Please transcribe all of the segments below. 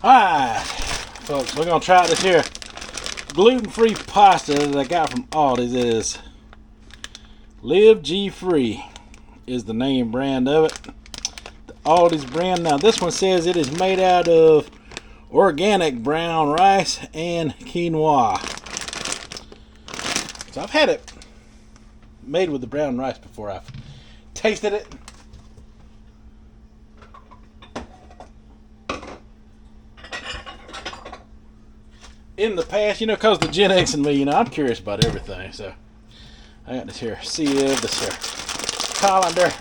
Alright, folks, we're going to try this here gluten-free pasta that I got from ALDI. It is liveGfree is the name brand of it. The ALDI's brand. Now this one says it is made out of organic brown rice and quinoa. So I've had it made with the brown rice before. I've tasted it. In the past, you know, because the Gen X and me, you know, I'm curious about everything. So I got this here sieve, this here colander.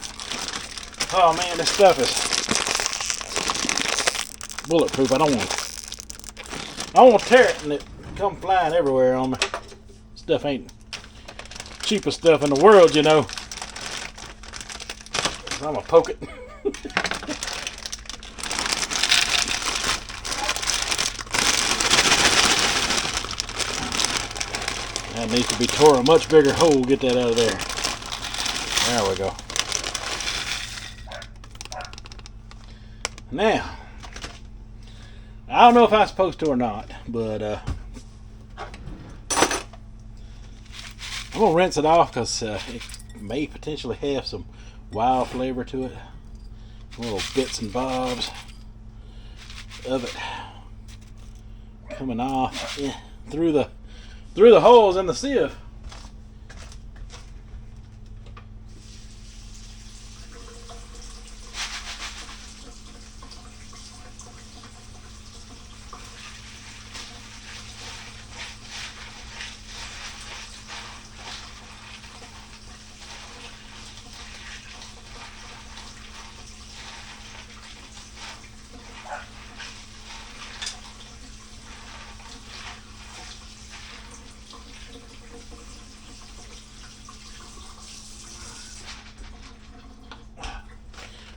Oh man, this stuff is bulletproof. I don't want to tear it and it come flying everywhere on me. Stuff ain't cheapest stuff in the world, you know. So I'm gonna poke it. That needs to be tore a much bigger hole. Get that out of there. There we go. Now, I don't know if I'm supposed to or not, but I'm gonna rinse it off because it may potentially have some wild flavor to it. Little bits and bobs of it coming off through the holes in the sieve.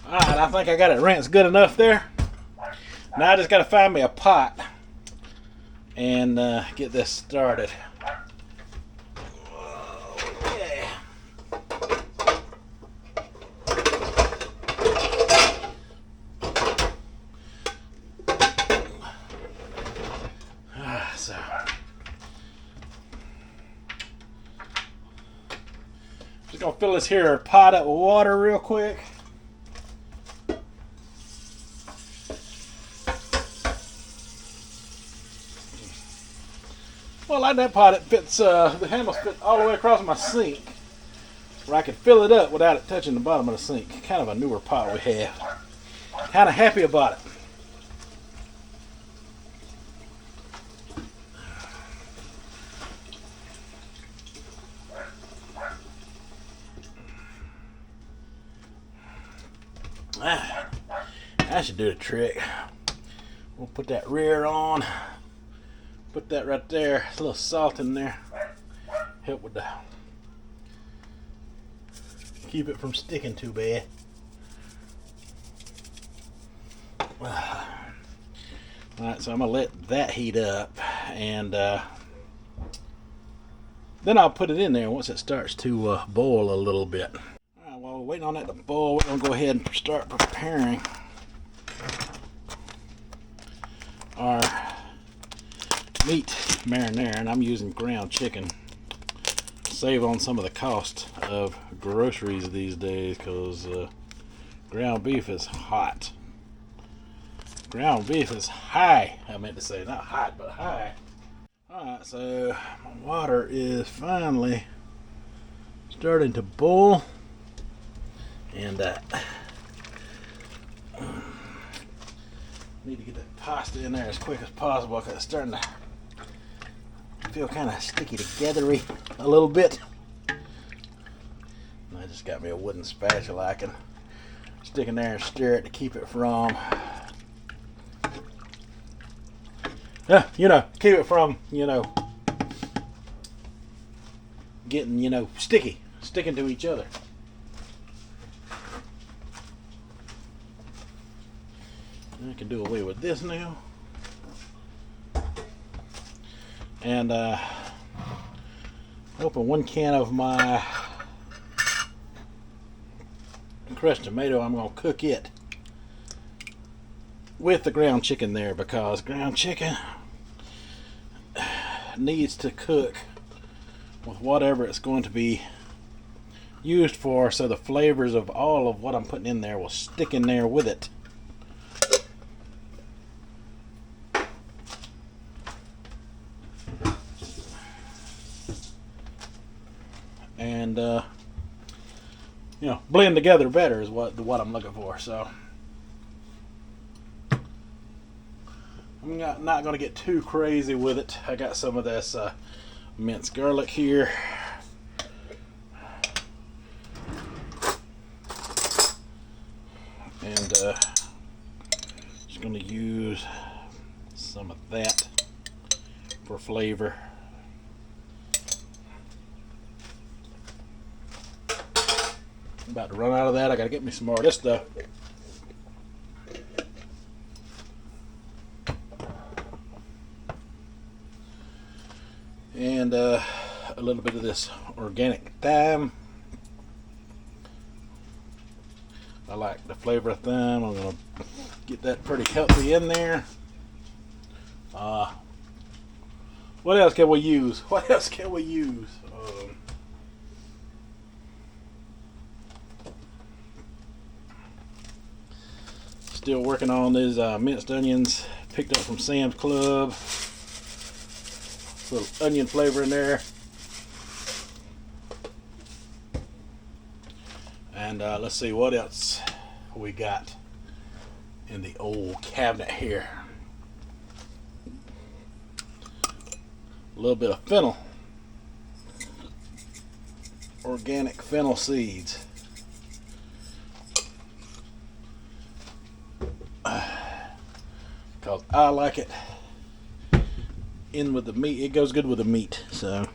Alright, I think I got it rinsed good enough there. Now I just got to find me a pot and get this started. Yeah. So just gonna fill this here pot up with water real quick. Well, like that pot, it fits, the handles fit all the way across my sink, where I can fill it up without it touching the bottom of the sink. Kind of a newer pot we have. Kind of happy about it. That should do the trick. We'll put that rear on. Put that right there. A little salt in there. Help with the keep it from sticking too bad. Alright, so I'm gonna let that heat up, and then I'll put it in there once it starts to boil a little bit. Alright, while we're waiting on that to boil, we're gonna go ahead and start preparing our meat marinara, and I'm using ground chicken. Save on some of the cost of groceries these days, because ground beef is hot. Ground beef is high. I meant to say not hot, but high. Alright, so my water is finally starting to boil, and need to get that pasta in there as quick as possible because it's starting to feel kind of sticky togethery a little bit. And I just got me a wooden spatula I can stick in there and stir it to keep it from keep it from getting sticking to each other. I can do away with this now. And open one can of my crushed tomato. I'm going to cook it with the ground chicken there, because ground chicken needs to cook with whatever it's going to be used for, so the flavors of all of what I'm putting in there will stick in there with it. And you know, blend together better is what I'm looking for. So I'm not going to get too crazy with it. I got some of this minced garlic here. And just going to use some of that for flavor. I'm about to run out of that. I got to get me some more of this stuff. And a little bit of this organic thyme. I like the flavor of thyme. I'm going to get that pretty healthy in there. What else can we use? What else can we use? Still working on these minced onions picked up from Sam's Club. A little onion flavor in there. And let's see what else we got in the old cabinet here. A little bit of fennel. Organic fennel seeds. Because I like it in with the meat. It goes good with the meat. So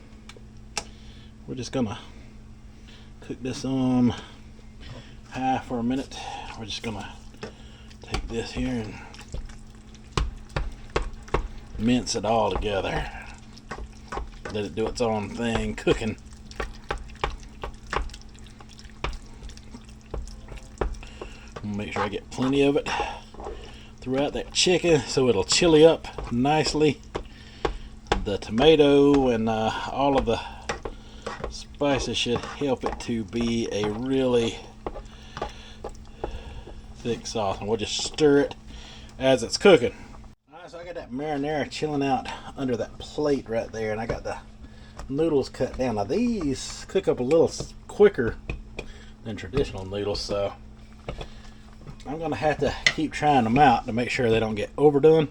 we're just gonna cook this on high for a minute. We're just gonna take this here and mince it all together. Let it do its own thing cooking. Make sure I get plenty of it throughout that chicken so it'll chili up nicely. The tomato and all of the spices should help it to be a really thick sauce, and we'll just stir it as it's cooking. Alright, so I got that marinara chilling out under that plate right there, and I got the noodles cut down. Now these cook up a little quicker than traditional noodles, so I'm gonna have to keep trying them out to make sure they don't get overdone.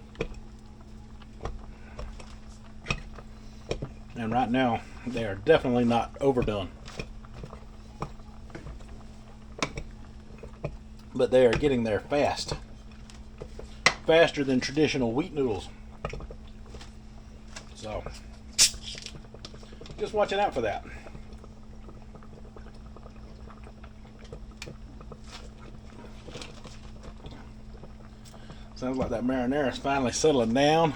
And right now they are definitely not overdone, but they are getting there fast, faster than traditional wheat noodles. So just watching out for that. Sounds like that marinara is finally settling down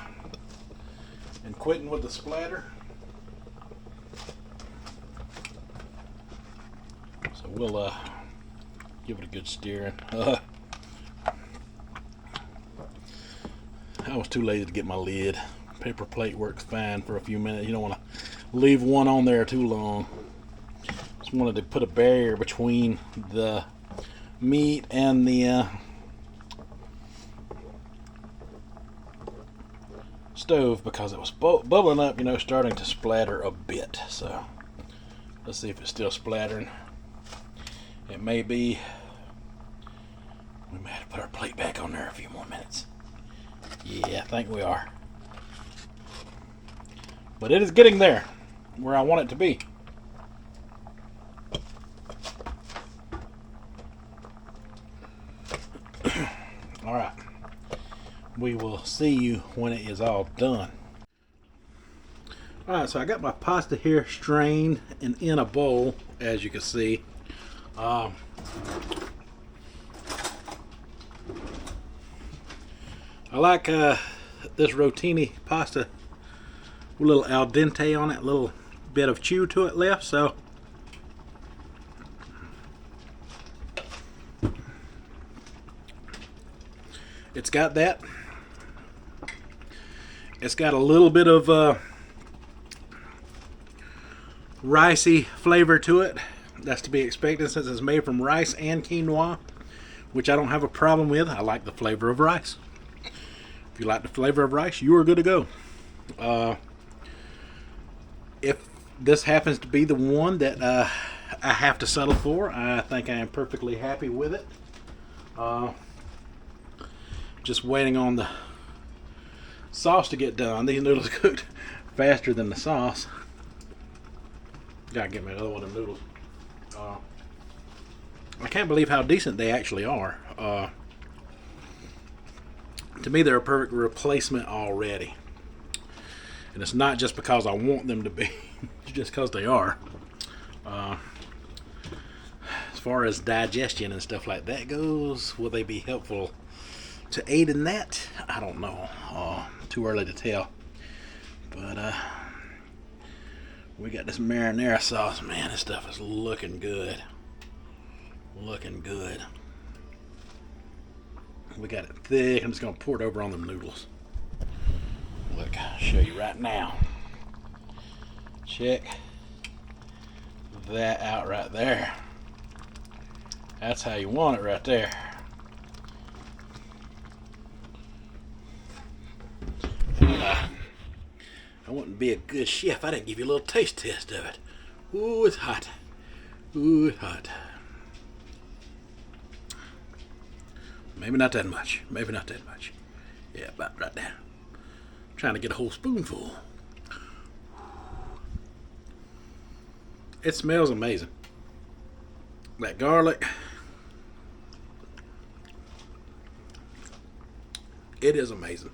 and quitting with the splatter. So we'll give it a good stirring. I was too lazy to get my lid. Paper plate works fine for a few minutes. You don't want to leave one on there too long. Just wanted to put a barrier between the meat and the stove, because it was bubbling up, you know, starting to splatter a bit. So let's see if it's still splattering. It may be. We may have to put our plate back on there a few more minutes. Yeah, I think we are. But it is getting there, where I want it to be. All right. We will see you when it is all done. Alright, so I got my pasta here strained and in a bowl, as you can see. I like this Rotini pasta with a little al dente on it, a little bit of chew to it left, so It's got that. It's got a little bit of ricey flavor to it. That's to be expected since it's made from rice and quinoa, which I don't have a problem with. I like the flavor of rice. If you like the flavor of rice, you are good to go. If this happens to be the one that I have to settle for, I think I am perfectly happy with it. Just waiting on the sauce to get done. These noodles cooked faster than the sauce. Gotta get me another one of them noodles. I can't believe how decent they actually are. To me, they're a perfect replacement already. And it's not just because I want them to be, it's just because they are. As far as digestion and stuff like that goes, will they be helpful to aid in that? I don't know. Too early to tell. But we got this marinara sauce. Man, this stuff is looking good. Looking good. We got it thick. I'm just going to pour it over on them noodles. Look, I'll show you right now. Check that out right there. That's how you want it right there. I wouldn't be a good chef. I didn't give you a little taste test of it. Ooh, it's hot. Ooh, it's hot. Maybe not that much. Maybe not that much. Yeah, about right there. Trying to get a whole spoonful. It smells amazing. That garlic. It is amazing.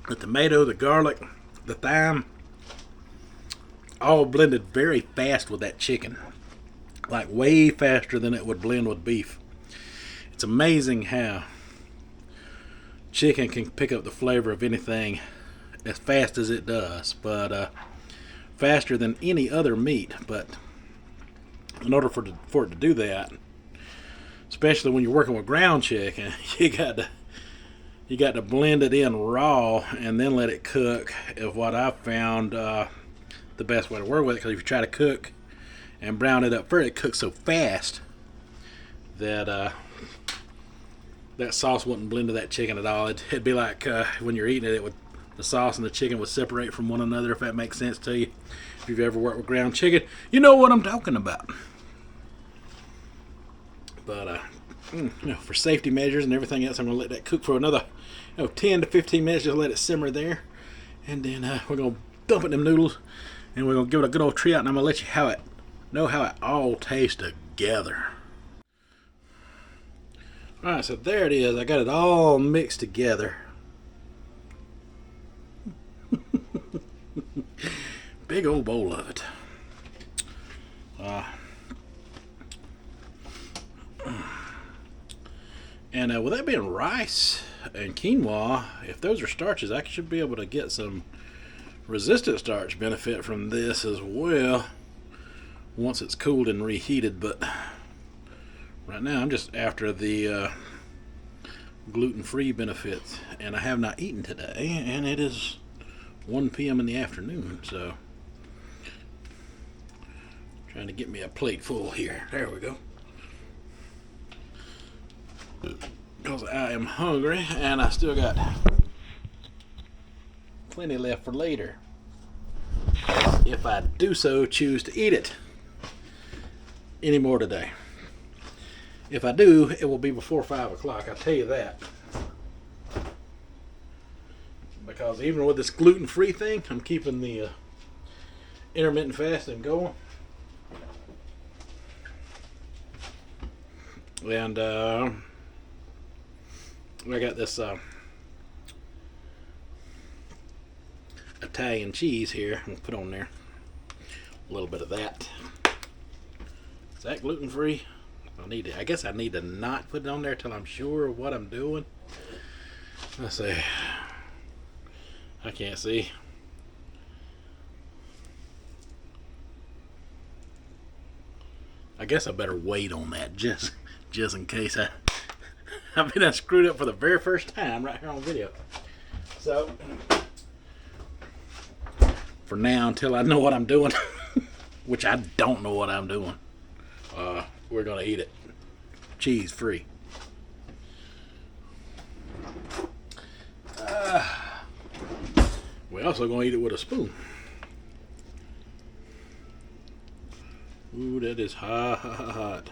The tomato, the garlic, the thyme, all blended very fast with that chicken. Like way faster than it would blend with beef. It's amazing how chicken can pick up the flavor of anything as fast as it does, but faster than any other meat. But in order for it to do that, especially when you're working with ground chicken, you got to blend it in raw and then let it cook. Is what I've found the best way to work with it. Because if you try to cook and brown it up first, it cooks so fast that that sauce wouldn't blend to that chicken at all. It'd be like when you're eating it, the sauce and the chicken would separate from one another, if that makes sense to you. If you've ever worked with ground chicken, you know what I'm talking about. But for safety measures and everything else, I'm going to let that cook for another 10 to 15 minutes. Just let it simmer there. And then we're going to dump it in them noodles. And we're going to give it a good old try out. And I'm going to let you know how it all tastes together. Alright, so there it is. I got it all mixed together. Big old bowl of it. And with that being rice and quinoa, if those are starches, I should be able to get some resistant starch benefit from this as well once it's cooled and reheated. But right now I'm just after the gluten-free benefits, and I have not eaten today, and it is 1 p.m. in the afternoon, so trying to get me a plate full here. There we go. Because I am hungry and I still got plenty left for later, if I do so choose to eat it any more today. If I do, it will be before 5 o'clock, I'll tell you that. Because even with this gluten-free thing, I'm keeping the intermittent fasting going. And I got this Italian cheese here. I'm going to put on there a little bit of that. Is that gluten-free? I guess I need to not put it on there till I'm sure of what I'm doing. Let's see. I can't see. I guess I better wait on that just in case I've been screwed up for the very first time right here on video. So for now, until I know what I'm doing, which I don't know what I'm doing, we're gonna eat it cheese free. We're also gonna eat it with a spoon. Ooh, that is hot.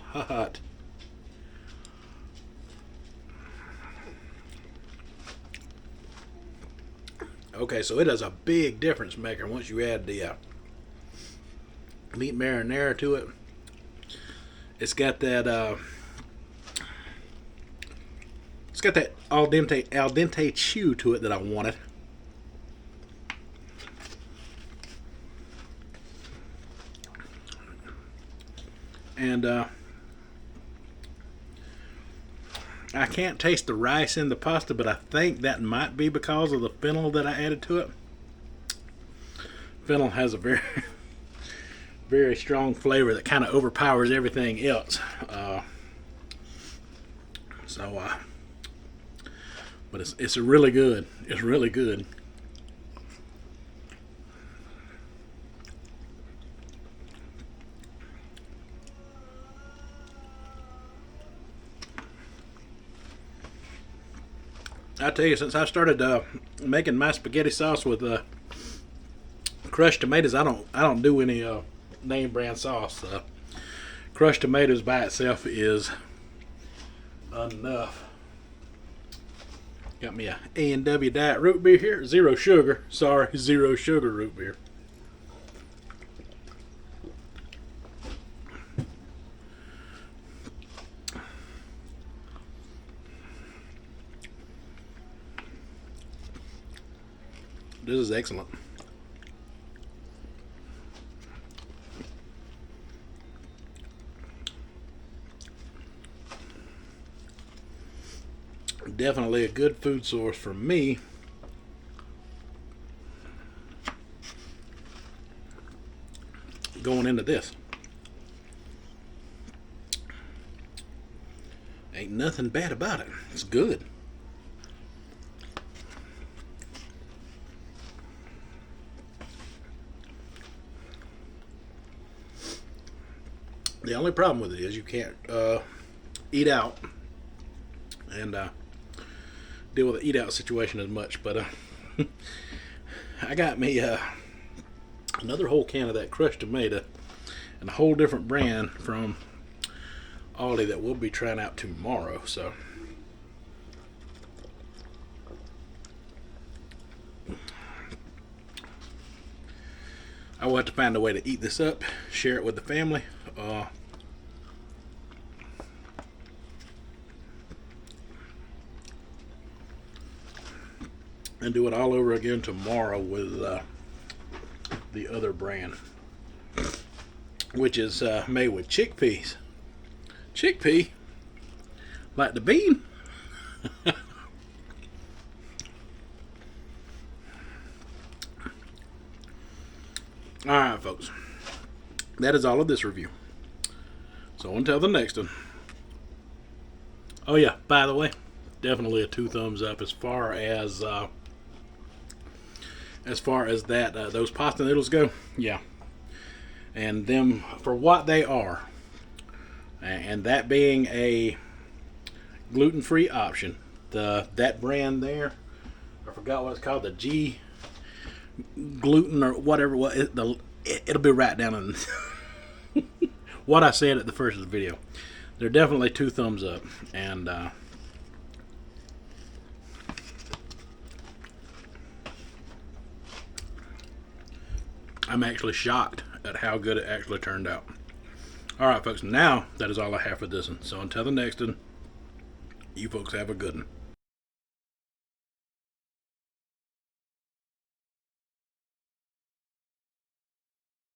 Okay, so it is a big difference maker once you add the meat marinara to it. It's got that al dente chew to it that I wanted. And I can't taste the rice in the pasta, but I think that might be because of the fennel that I added to it. Fennel has a very, very strong flavor that kind of overpowers everything else. But it's really good. It's really good. I tell you, since I started making my spaghetti sauce with crushed tomatoes, I don't do any name brand sauce. Crushed tomatoes by itself is enough. Got me a A&W Diet root beer here, zero sugar. Sorry, zero sugar root beer. This is excellent. Definitely a good food source for me. Going into this. Ain't nothing bad about it. It's good. The only problem with it is you can't eat out and deal with the eat out situation as much. But I got me another whole can of that crushed tomato and a whole different brand from ALDI that we'll be trying out tomorrow. So I will have to find a way to eat this up, share it with the family. And do it all over again tomorrow with the other brand, which is made with chickpeas. Chickpea? Like the bean? Alright, folks. That is all of this review. So until the next one. Oh yeah, by the way, definitely a 2 thumbs up as far as that those pasta noodles go. Yeah. And them for what they are. And that being a gluten-free option. That brand there, I forgot what it's called, the G gluten or whatever. It'll be right down in what I said at the first of the video. They're definitely 2 thumbs up, and I'm actually shocked at how good it actually turned out. Alright folks, now that is all I have for this one. So until the next one, you folks have a good one.